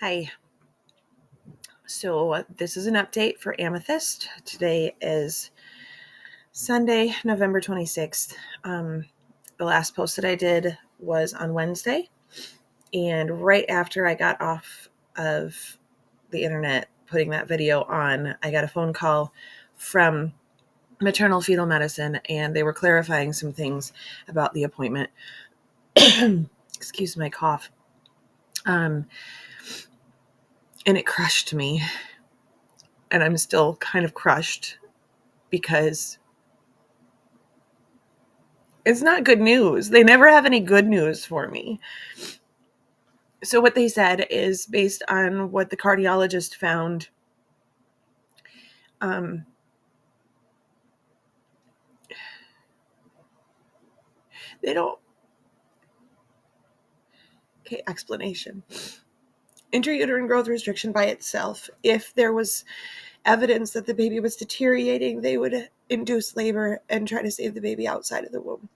Hi. So this is an update for Amethyst. Today is Sunday, November 26th. The last post that I did was on Wednesday. And right after I got off of the internet putting that video on, I got a phone call from maternal fetal medicine, and they were clarifying some things about the appointment. Excuse my cough. And it crushed me. And I'm still kind of crushed because it's not good news. They never have any good news for me. So what they said is based on what the cardiologist found. They don't. Okay, explanation. Intrauterine growth restriction by itself. If there was evidence that the baby was deteriorating, they would induce labor and try to save the baby outside of the womb.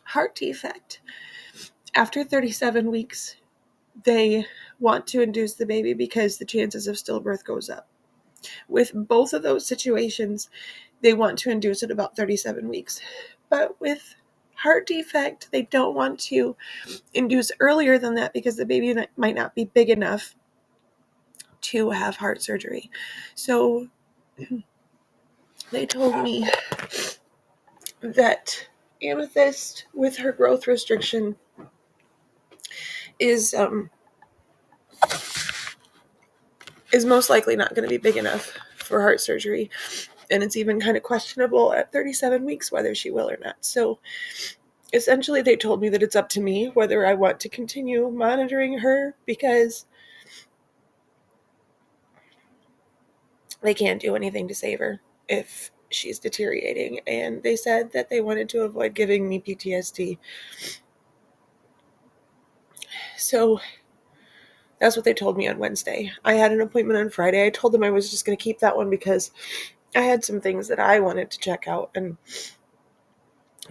Heart defect. After 37 weeks, they want to induce the baby because the chances of stillbirth goes up. With both of those situations, they want to induce at about 37 weeks. But with heart defect, they don't want to induce earlier than that because the baby might not be big enough to have heart surgery. So they told me that Amethyst, with her growth restriction, is most likely not going to be big enough for heart surgery. And it's even kind of questionable at 37 weeks whether she will or not. So essentially, they told me that it's up to me whether I want to continue monitoring her because they can't do anything to save her if she's deteriorating. And they said that they wanted to avoid giving me PTSD. So that's what they told me on Wednesday. I had an appointment on Friday. I told them I was just going to keep that one because I had some things that I wanted to check out, and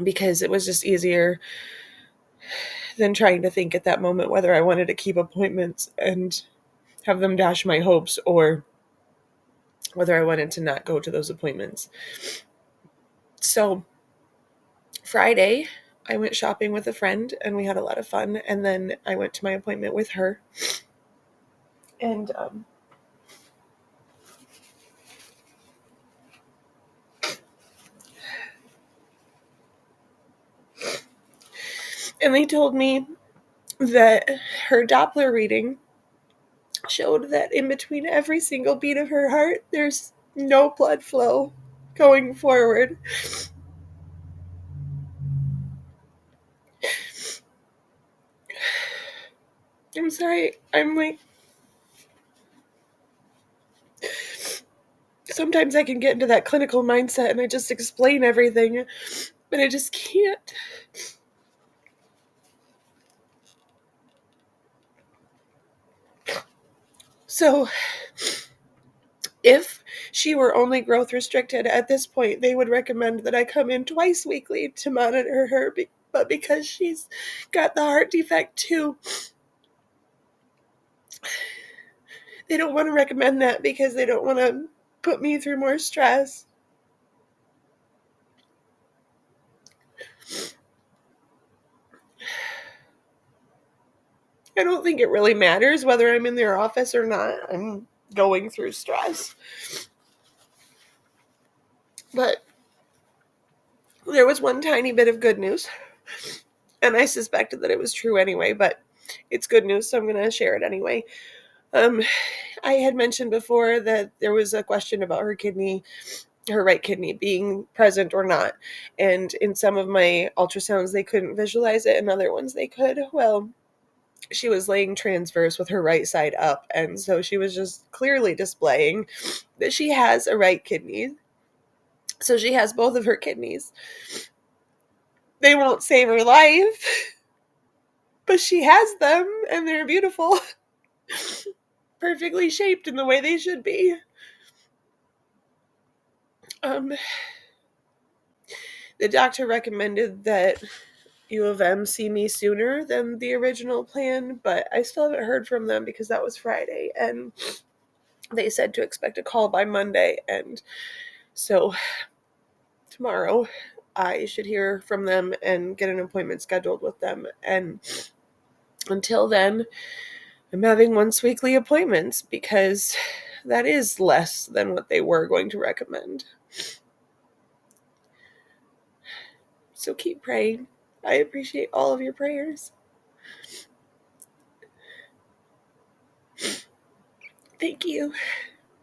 because it was just easier than trying to think at that moment whether I wanted to keep appointments and have them dash my hopes or whether I wanted to not go to those appointments. So Friday, I went shopping with a friend and we had a lot of fun. And then I went to my appointment with her. And they told me that her Doppler reading showed that in between every single beat of her heart, there's no blood flow going forward. I'm sorry. I'm like, sometimes I can get into that clinical mindset and I just explain everything, but I just can't. So if she were only growth restricted at this point, they would recommend that I come in twice weekly to monitor her. But because she's got the heart defect too, they don't want to recommend that because they don't want to put me through more stress. I don't think it really matters whether I'm in their office or not. I'm going through stress. But there was one tiny bit of good news, and I suspected that it was true anyway, but it's good news, so I'm going to share it anyway. I had mentioned before that there was a question about her right kidney being present or not. And in some of my ultrasounds, they couldn't visualize it. In other ones, they could. Well, she was laying transverse with her right side up. And so she was just clearly displaying that she has a right kidney. So she has both of her kidneys. They won't save her life, but she has them and they're beautiful. Perfectly shaped in the way they should be. The doctor recommended that U of M see me sooner than the original plan, but I still haven't heard from them because that was Friday, and they said to expect a call by Monday, and so tomorrow I should hear from them and get an appointment scheduled with them. And until then, I'm having once weekly appointments because that is less than what they were going to recommend. So keep praying. I appreciate all of your prayers. Thank you.